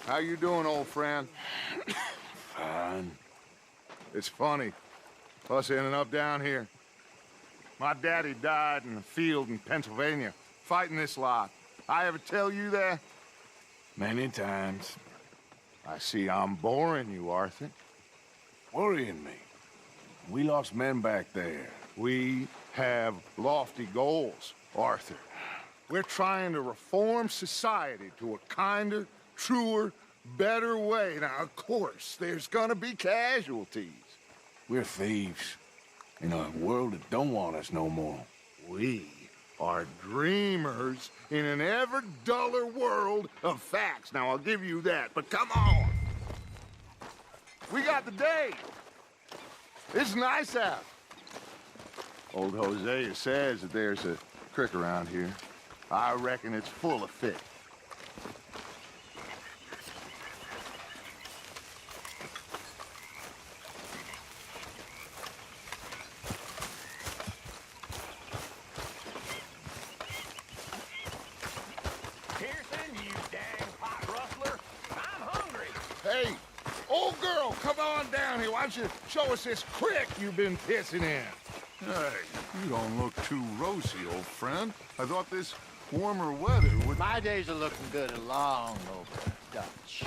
How you doing, old friend? Fine. It's funny, us ending up down here. My daddy died in the field in Pennsylvania, fighting this lot. I ever tell you that? Many times. I see I'm boring you, Arthur. Worrying me. We lost men back there. We have lofty goals, Arthur. We're trying to reform society to a kinder, truer, better way. Now, of course, there's gonna be casualties. We're thieves. In a world that don't want us no more. We are dreamers in an ever duller world of facts. Now, I'll give you that, but come on. We got the day. It's nice out. Old Hosea says that there's a creek around here. I reckon it's full of fish. Hey, old girl, come on down here. Why don't you show us this creek you've been pissing in? Hey, you don't look too rosy, old friend. I thought this warmer weather would... My days are looking good along over Dutch.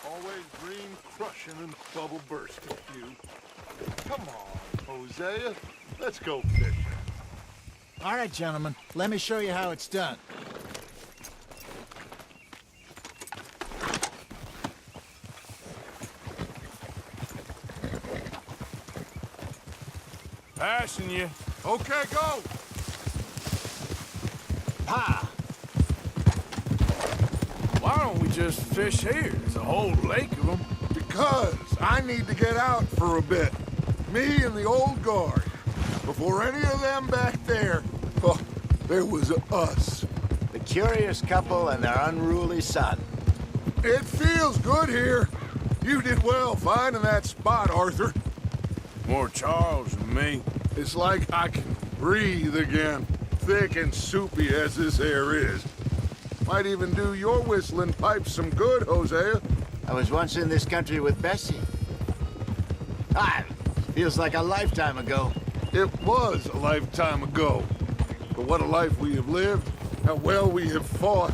Always dream crushing and bubble bursting, you. Come on, Hosea. Let's go fishing. All right, gentlemen. Let me show you how it's done. Passing you. Okay, go! Pa! Why don't we just fish here? There's a whole lake of them. Because I need to get out for a bit. Me and the old guard. Before any of them back there, oh, there was us. The curious couple and their unruly son. It feels good here. You did well finding that spot, Arthur. More Charles than me. It's like I can breathe again, thick and soupy as this air is. Might even do your whistling pipes some good, Hosea. I was once in this country with Bessie. Feels like a lifetime ago. It was a lifetime ago. But what a life we have lived, how well we have fought,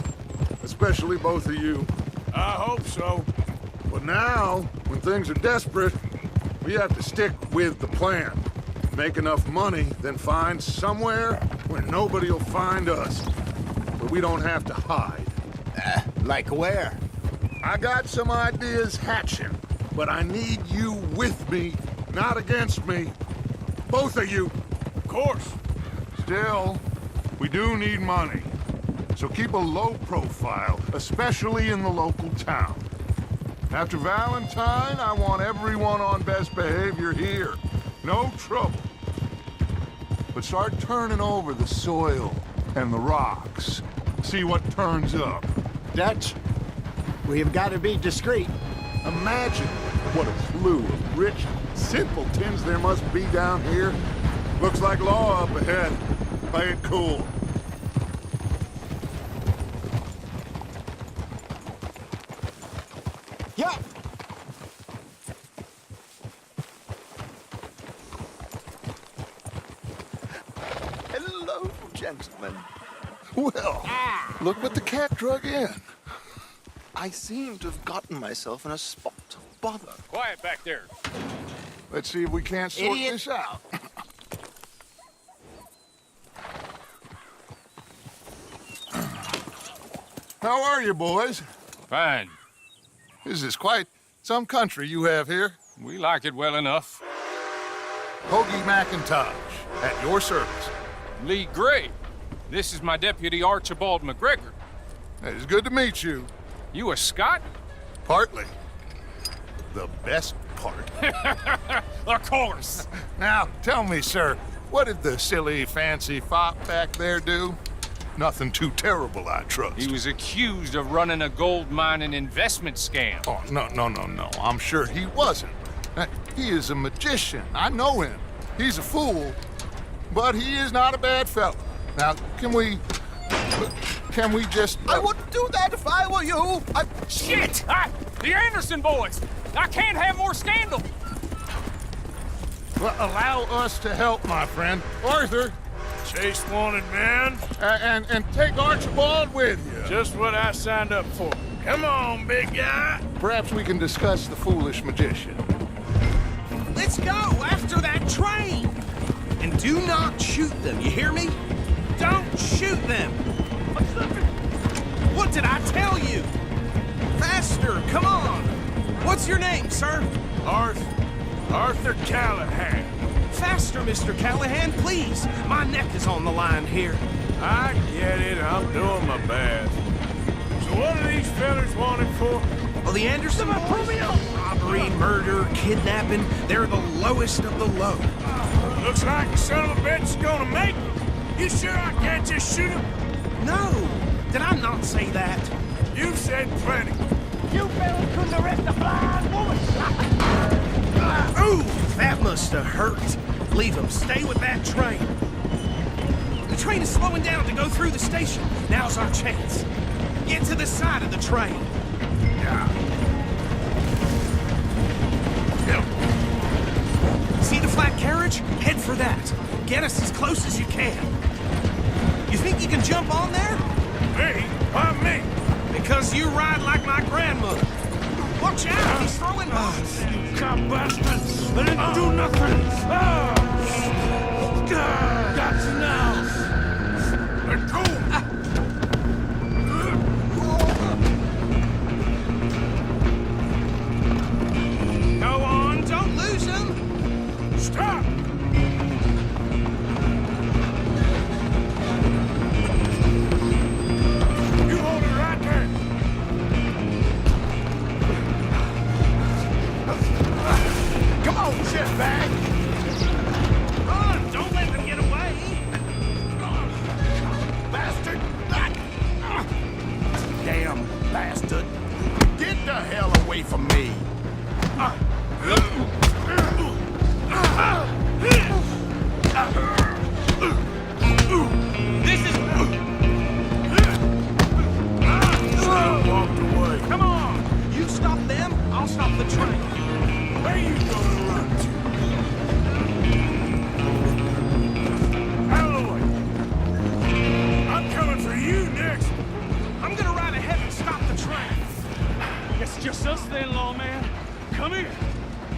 especially both of you. I hope so. But now, when things are desperate, we have to stick with the plan. Make enough money, then find somewhere where nobody will find us. But we don't have to hide. Like where? I got some ideas hatching, but I need you with me, not against me. Both of you. Of course. Still, we do need money. So keep a low profile, especially in the local town. After Valentine, I want everyone on best behavior here. No trouble. But start turning over the soil and the rocks. See what turns up. Dutch, we've got to be discreet. Imagine what a slew of rich simpletons there must be down here. Looks like law up ahead. Play it cool. Yeah. Hello, gentlemen. Well, look what the cat drug in. I seem to have gotten myself in a spot of bother. Quiet back there. Let's see if we can't sort Idiot. this out. How are you, boys? Fine. This is quite some country you have here. We like it well enough. Hoagie McIntosh, at your service. Lee Gray. This is my deputy Archibald McGregor. It's good to meet you. You a Scot? Partly. The best part. Of course. Now, tell me, sir, what did the silly, fancy fop back there do? Nothing too terrible, I trust. He was accused of running a gold mining investment scam. Oh, no. I'm sure he wasn't. He is a magician. I know him. He's a fool, but he is not a bad fellow. Now, can we Can we just... I wouldn't do that if I were you. Shit! The Anderson boys! I can't have more scandal! Well, allow us to help, my friend. Arthur, Chase wanted man. and take Archibald with you. Just what I signed up for. Come on, big guy. Perhaps we can discuss the foolish magician. Let's go after that train! And do not shoot them, you hear me? Don't shoot them! What did I tell you? Faster, come on! What's your name, sir? Arthur Callahan. Faster, Mr. Callahan, please! My neck is on the line here. I get it. I'm doing my best. So what are these fellas wanted for? Well, the Anderson boys, robbery, murder, kidnapping, they're the lowest of the low. Looks like the son of a bitch is gonna make it. You sure I can't just shoot him? No! Did I not say that? You've said plenty. You fellas couldn't arrest a blind woman. Ooh, that must have hurt. Leave him. Stay with that train. The train is slowing down to go through the station. Now's our chance. Get to the side of the train. See the flat carriage? Head for that. Get us as close as you can. You think you can jump on there? Me? Why me? Because you ride like my grandmother. Watch out, he's throwing bombs. You cop bastards! I didn't do nothing! Got you now! Let go! Go on, don't lose him. Stop! You hold it right there! Come on, shitbag. Run, don't let them get away. Bastard. Damn bastard. Get the hell away from me. This is... Walked away. Come on! You stop them, I'll stop the train. Where you gonna run to? Out of the way. I'm coming for you next. I'm gonna ride ahead and stop the train. It's just us then, lawman. Come here.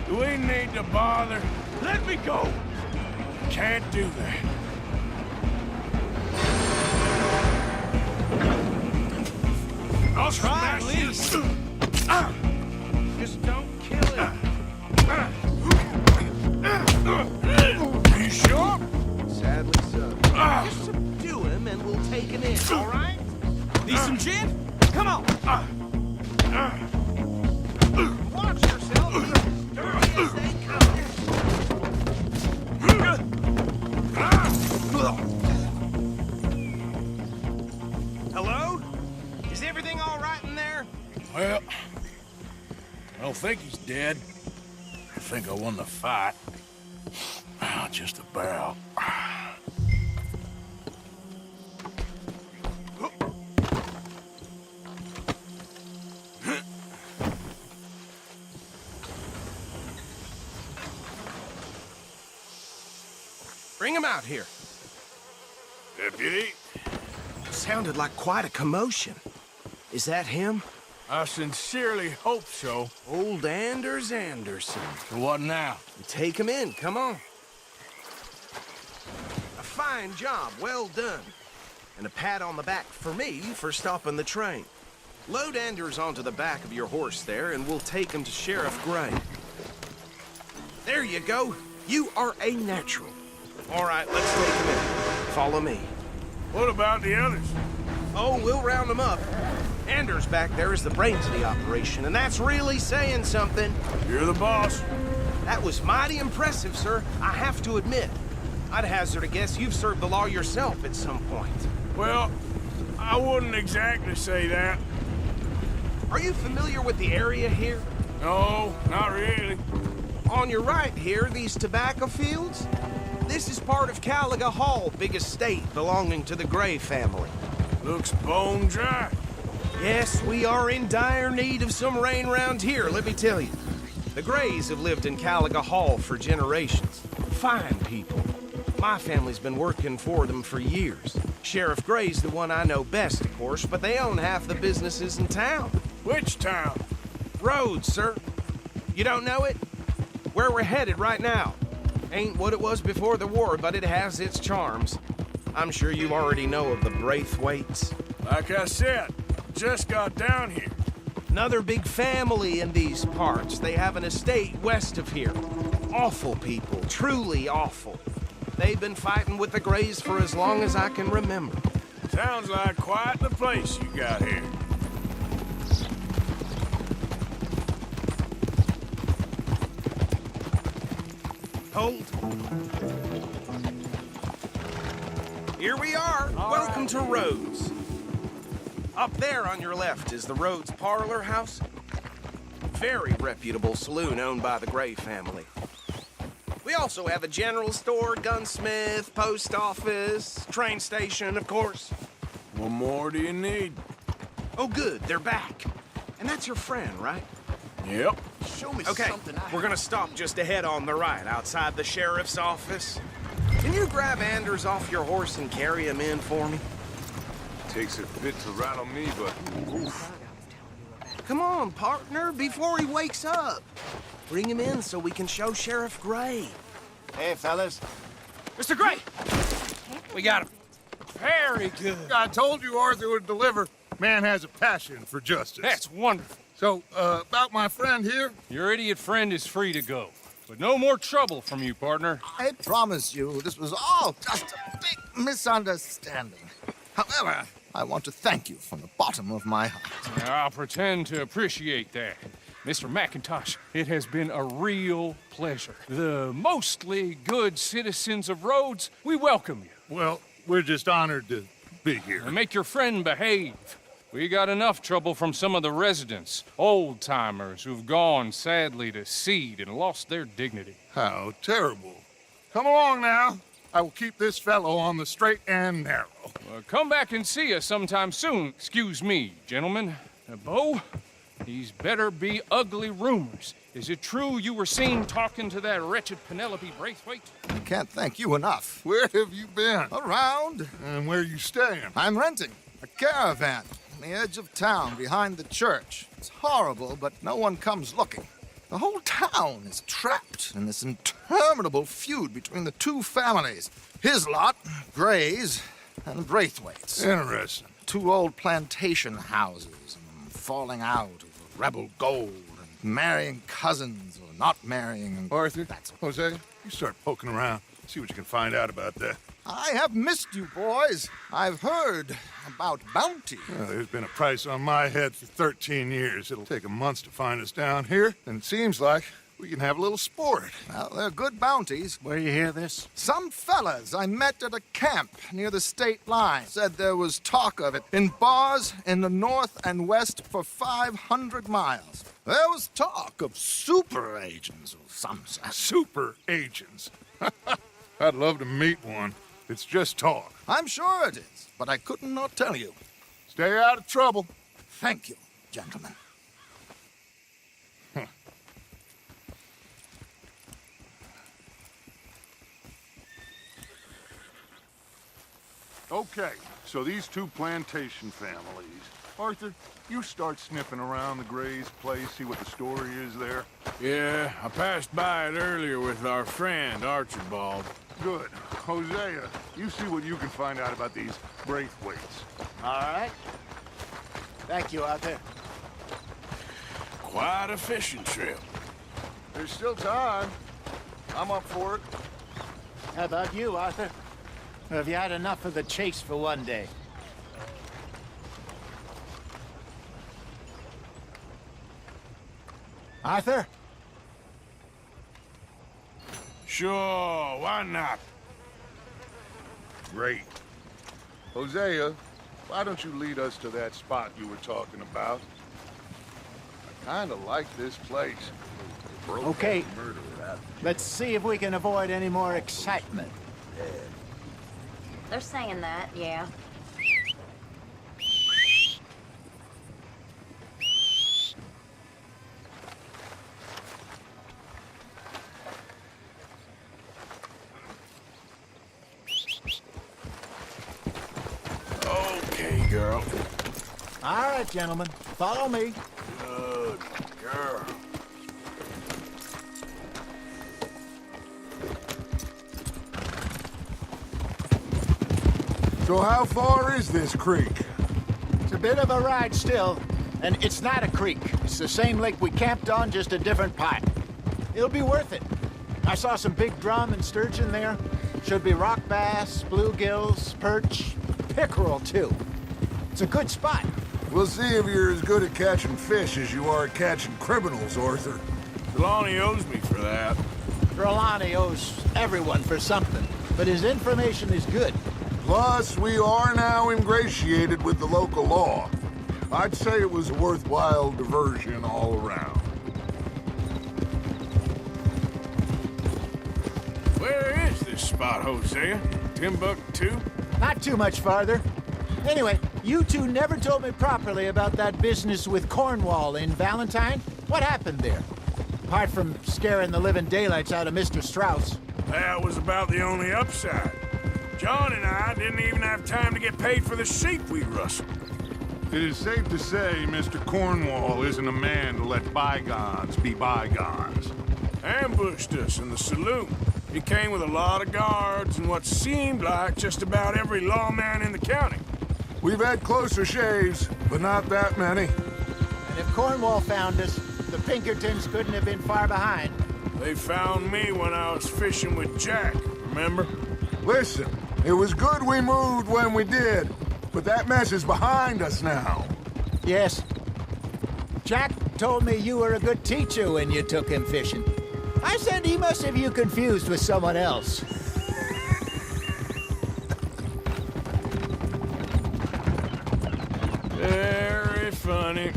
Do we need to bother? Let me go. Can't do that. I'll Try smash at you. least. Just don't kill him. You sure? Sadly so. Just subdue him and we'll take him in, all right? Need some gin? Come on. Watch yourself. He's dirty as they come. Hello? Is everything all right in there? Well, I don't think he's dead. I think I won the fight. Just about. Bring him out here. Deputy, Sounded like quite a commotion. Is that him? I sincerely hope so. Old Anders Anderson. So what now? Take him in, come on. A fine job, well done. And a pat on the back for me for stopping the train. Load Anders onto the back of your horse there, and we'll take him to Sheriff Gray. There you go. You are a natural. All right, let's take him in. Follow me. What about the others? Oh, we'll round them up. Anders back there is the brains of the operation, and that's really saying something. You're the boss. That was mighty impressive, sir. I have to admit. I'd hazard a guess you've served the law yourself at some point. Well, I wouldn't exactly say that. Are you familiar with the area here? No, not really. On your right here, these tobacco fields? This is part of Caliga Hall, big estate belonging to the Gray family. Looks bone dry. Yes, we are in dire need of some rain round here, let me tell you. The Grays have lived in Caliga Hall for generations. Fine people. My family's been working for them for years. Sheriff Gray's the one I know best, of course, but they own half the businesses in town. Which town? Rhodes, sir. You don't know it? Where we're headed right now. Ain't what it was before the war, but it has its charms. I'm sure you already know of the Braithwaites. Like I said, just got down here. Another big family in these parts. They have an estate west of here. Awful people, truly awful. They've been fighting with the Grays for as long as I can remember. Sounds like quite the place you got here. Hold. Here we are. Welcome to Rhodes. Up there on your left is the Rhodes Parlor House. Very reputable saloon owned by the Gray family. We also have a general store, gunsmith, post office, train station, of course. What more do you need? Oh, good, they're back. And that's your friend, right? Yep. Show me Okay, something. we're gonna stop just ahead on the right, outside the sheriff's office. Can you grab Anders off your horse and carry him in for me? Takes a bit to rattle me, but oof. Come on, partner, before he wakes up. Bring him in so we can show Sheriff Gray. Hey, fellas. Mr. Gray! We got him. Very good. I told you Arthur would deliver. Man has a passion for justice. That's wonderful. So, about my friend here? Your idiot friend is free to go. But no more trouble from you, partner. I promise you, this was all just a big misunderstanding. However, I want to thank you from the bottom of my heart. I'll pretend to appreciate that. Mr. McIntosh, it has been a real pleasure. The mostly good citizens of Rhodes, we welcome you. Well, we're just honored to be here. And make your friend behave. We got enough trouble from some of the residents, old-timers who've gone, sadly, to seed and lost their dignity. How terrible. Come along now. I will keep this fellow on the straight and narrow. Come back and see us sometime soon. Excuse me, gentlemen. Bo, these better be ugly rumors. Is it true you were seen talking to that wretched Penelope Braithwaite? I can't thank you enough. Where have you been? Around, And where you staying? I'm renting a caravan on the edge of town behind the church. It's horrible, but no one comes looking. The whole town is trapped in this interminable feud between the two families. His lot, Gray's, and Braithwaite's. Interesting. Two old plantation houses, and falling out over rebel gold, and marrying cousins or not marrying. And Arthur, That's Jose, you start poking around. See what you can find out about that. I have missed you, boys. I've heard about bounty. Well, there's been a price on my head for 13 years. It'll take a month to find us down here, and it seems like we can have a little sport. Well, they're good bounties. Where you hear this? Some fellas I met at a camp near the state line said there was talk of it in bars in the north and west for 500 miles. There was talk of super agents of some sort. Super agents. I'd love to meet one. It's just talk. I'm sure it is, but I couldn't not tell you. Stay out of trouble. Thank you, gentlemen. Okay, so these two plantation families. Arthur, you start sniffing around the Gray's place, see what the story is there. Yeah, I passed by it earlier with our friend, Archibald. Good. Hosea, you see what you can find out about these Braithwaites. All right. Thank you, Arthur. Quite a fishing trip. There's still time. I'm up for it. How about you, Arthur? Or have you had enough of the chase for one day? Arthur? Sure, why not? Great. Hosea, why don't you lead us to that spot you were talking about? I kinda like this place. Okay. Let's see if we can avoid any more excitement. They're saying that, yeah. All right, gentlemen, follow me. Good girl. So how far is this creek? It's a bit of a ride still, and it's not a creek. It's the same lake we camped on, just a different part. It'll be worth it. I saw some big drum and sturgeon there. Should be rock bass, bluegills, perch, pickerel too. It's a good spot. We'll see if you're as good at catching fish as you are at catching criminals, Arthur. Trelawney owes me for that. Trelawney owes everyone for something, but his information is good. Plus, we are now ingratiated with the local law. I'd say it was a worthwhile diversion all around. Where is this spot, Hosea? Timbuktu? Not too much farther. Anyway, you two never told me properly about that business with Cornwall in Valentine. What happened there? Apart from scaring the living daylights out of Mr. Strauss. That was about the only upside. John and I didn't even have time to get paid for the sheep we rustled. It is safe to say Mr. Cornwall isn't a man to let bygones be bygones. Ambushed us in the saloon. He came with a lot of guards and what seemed like just about every lawman in the county. We've had closer shaves, but not that many. And if Cornwall found us, the Pinkertons couldn't have been far behind. They found me when I was fishing with Jack, remember? Listen, it was good we moved when we did, but that mess is behind us now. Yes. Jack told me you were a good teacher when you took him fishing. I said he must have you confused with someone else. Very funny.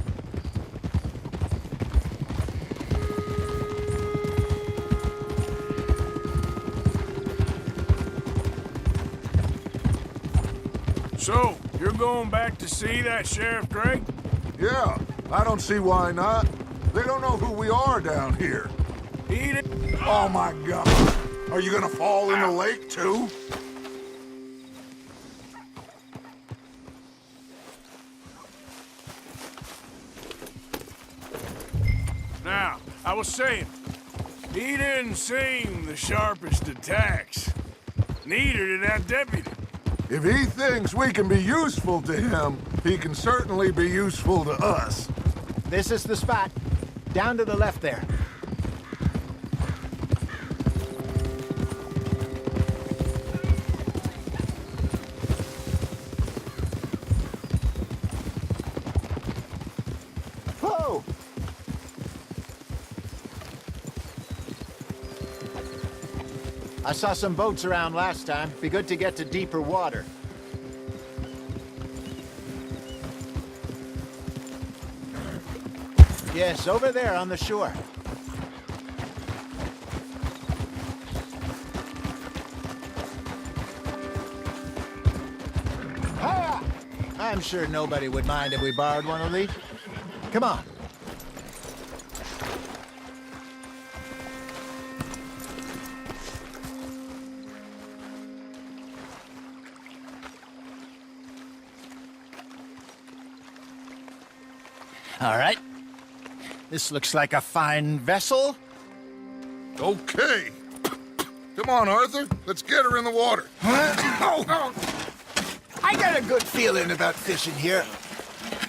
So, you're going back to see that Sheriff Gray? Yeah, I don't see why not. They don't know who we are down here. Eat it. Oh my God. Are you gonna fall in the lake too? Now, I was saying, he didn't seem the sharpest attacks. Neither did that deputy. If he thinks we can be useful to him, he can certainly be useful to us. This is the spot. Down to the left there. Whoa! I saw some boats around last time. Be good to get to deeper water. Yes, over there on the shore. Hiya! I'm sure nobody would mind if we borrowed one of these. Come on. All right. This looks like a fine vessel. Okay. Come on, Arthur. Let's get her in the water. I got a good feeling about fishing here.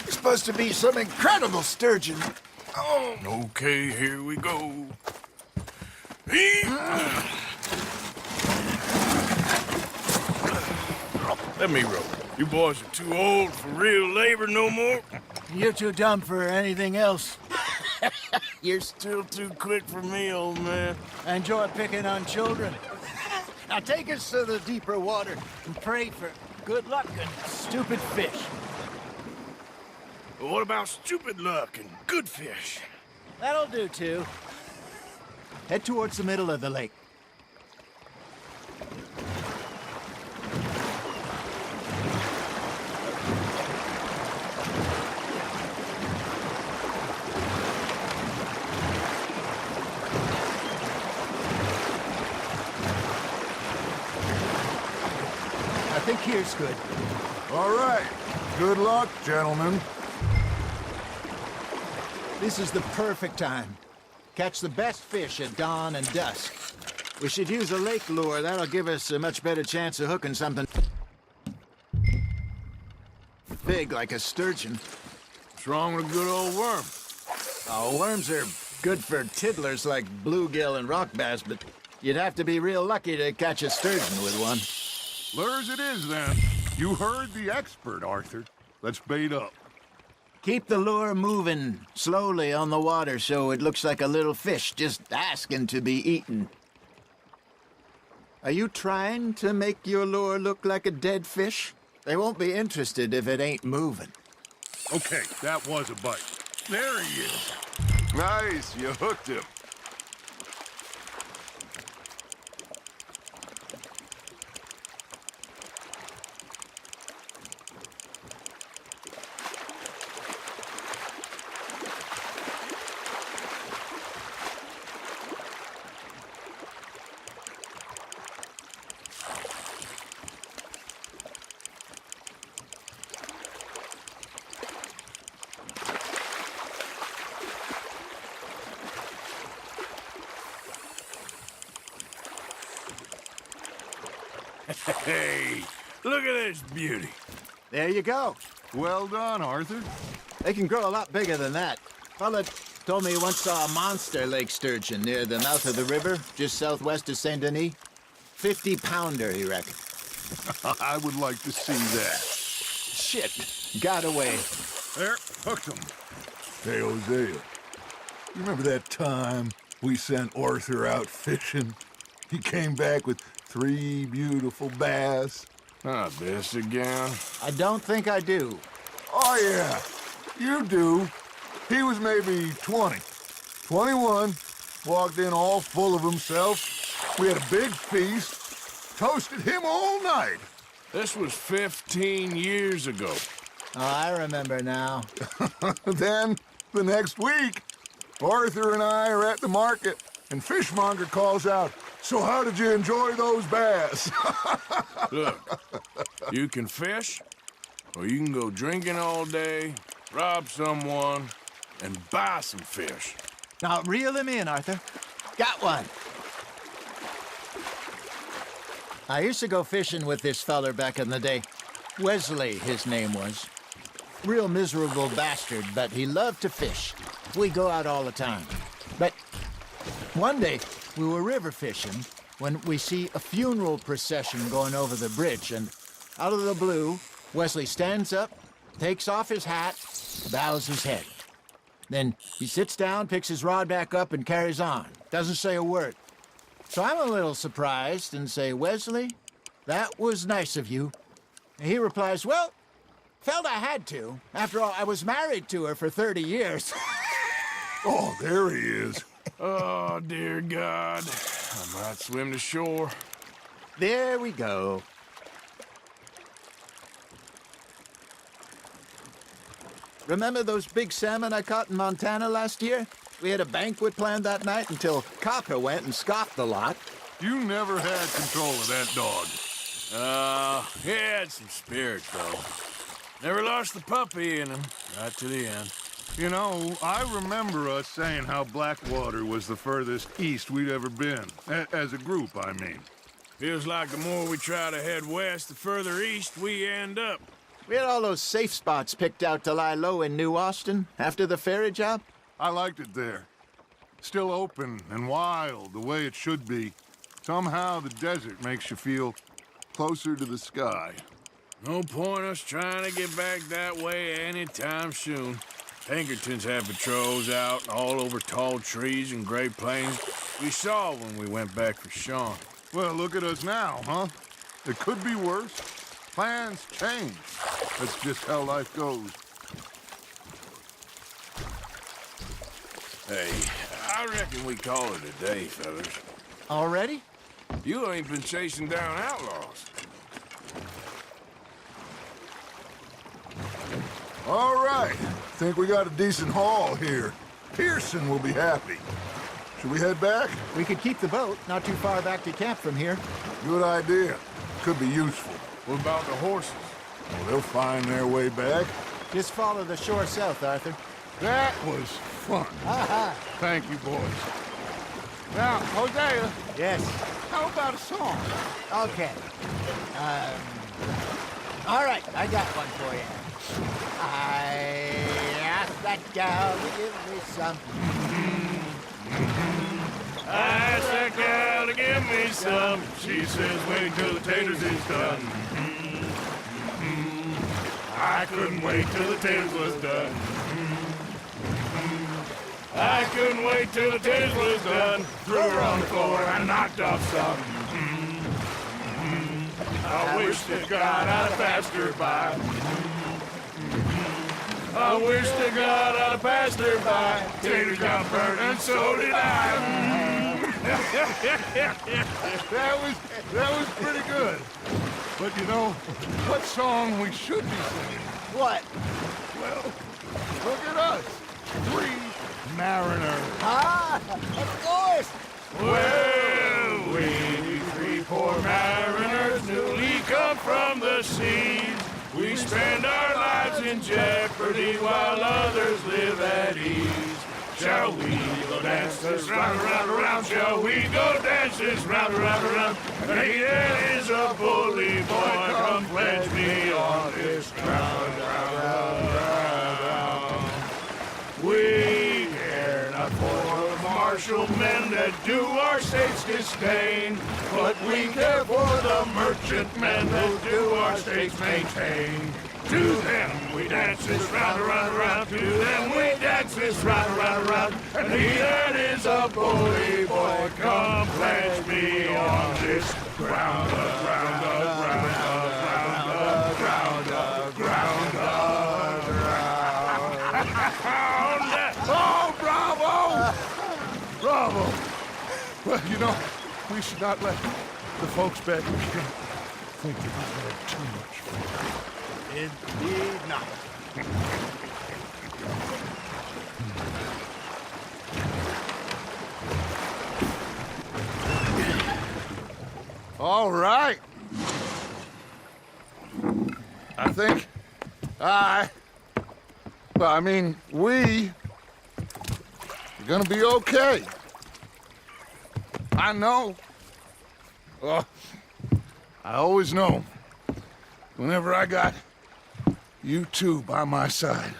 It's supposed to be some incredible sturgeon. Oh, Okay, here we go. Let me row. You boys are too old for real labor no more. You're too dumb for anything else. You're still too quick for me, old man. I enjoy picking on children. Now take us to the deeper water and pray for good luck and stupid fish. What about stupid luck and good fish? That'll do, too. Head towards the middle of the lake. I think here's good. All right. Good luck, gentlemen. This is the perfect time. Catch the best fish at dawn and dusk. We should use a lake lure. That'll give us a much better chance of hooking something big like a sturgeon. What's wrong with a good old worm? Oh, worms are good for tiddlers like bluegill and rock bass, but you'd have to be real lucky to catch a sturgeon with one. Lures it is, then. You heard the expert, Arthur. Let's bait up. Keep the lure moving slowly on the water so it looks like a little fish just asking to be eaten. Are you trying to make your lure look like a dead fish? They won't be interested if it ain't moving. Okay, that was a bite. There he is. Nice, you hooked him. Hey, look at this beauty. There you go. Well done, Arthur. They can grow a lot bigger than that. Fella told me he once saw a monster lake sturgeon near the mouth of the river, just southwest of Saint Denis. 50-pounder, he reckoned. I would like to see that. Shit, got away. There, hooked him. Hey, Hosea, you remember that time we sent Arthur out fishing? He came back with 3 beautiful bass. Not this again. I don't think I do. Oh, yeah. You do. He was maybe 20. 21. Walked in all full of himself. We had a big feast. Toasted him all night. This was 15 years ago. Oh, I remember now. Then, the next week, Arthur and I are at the market, and Fishmonger calls out, "So how did you enjoy those bass?" Look, you can fish, or you can go drinking all day, rob someone, and buy some fish. Now, reel him in, Arthur. Got one. I used to go fishing with this feller back in the day. Wesley, his name was. Real miserable bastard, but he loved to fish. We go out all the time. But one day, we were river fishing when we see a funeral procession going over the bridge, and out of the blue, Wesley stands up, takes off his hat, bows his head. Then he sits down, picks his rod back up, and carries on. Doesn't say a word. So I'm a little surprised and say, "Wesley, that was nice of you." And he replies, "Well, felt I had to. After all, I was married to her for 30 years. Oh, there he is. Oh, dear God. I might swim to shore. There we go. Remember those big salmon I caught in Montana last year? We had a banquet planned that night until Copper went and scoffed the lot. You never had control of that dog. He had some spirit, though. Never lost the puppy in him, right to the end. You know, I remember us saying how Blackwater was the furthest east we'd ever been. As a group, I mean. Feels like the more we try to head west, the further east we end up. We had all those safe spots picked out to lie low in New Austin after the ferry job. I liked it there. Still open and wild, the way it should be. Somehow the desert makes you feel closer to the sky. No point us trying to get back that way anytime soon. Pinkertons have patrols out all over tall trees and Great Plains. We saw when we went back for Sean. Well, look at us now, huh? It could be worse. Plans change. That's just how life goes. Hey, I reckon we call it a day, fellas. Already? You ain't been chasing down outlaws. All right. Think we got a decent haul here. Pearson will be happy. Should we head back? We could keep the boat not too far back to camp from here. Good idea. Could be useful. What about the horses? Well, they'll find their way back. Just follow the shore south, Arthur. That was fun. Thank you, boys. Now, Hosea, Yes. how about a song? Okay. All right, I got one for you. I asked that gal to give me some. I asked that gal to give me some. She says, wait till the taters is done. I couldn't wait till the taters was done. I couldn't wait till the taters was done. Threw her on the floor and knocked off some. I wish to God I'd have passed her by. I wish to God I'd have passed her by. Taters got burnt and so did I. That was pretty good. But you know, what song we should be singing? What? Well, look at us. 3 mariners. Of course. Well, we 3 poor mariners newly come from the seas. We spend our lives in jeopardy while others live at ease. Shall we go dance this round, around, around? Shall we go dance this round, around, around? Hey, there is a bully boy, come pledge me on this ground, ground. We care not for the martial men that do our state's disdain, but we care for the merchant men that do our state's maintain. To them we dance this round, around, around. To them we dance this round, around, around. And he that is a bully boy, come pledge me on this ground, ground, ground, ground, ground, ground, ground. Oh, bravo! Bravo! Well, you know, we should not let the folks back here think that we've had too much fun. Indeed not. All right. I think we are gonna be okay. I know. I always know. Whenever I got you two by my side,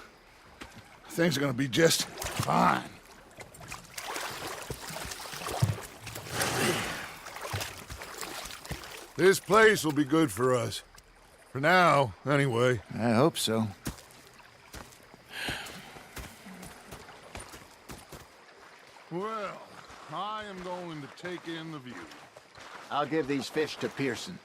things are gonna be just fine. This place will be good for us. For now, anyway. I hope so. Well, I am going to take in the view. I'll give these fish to Pearson.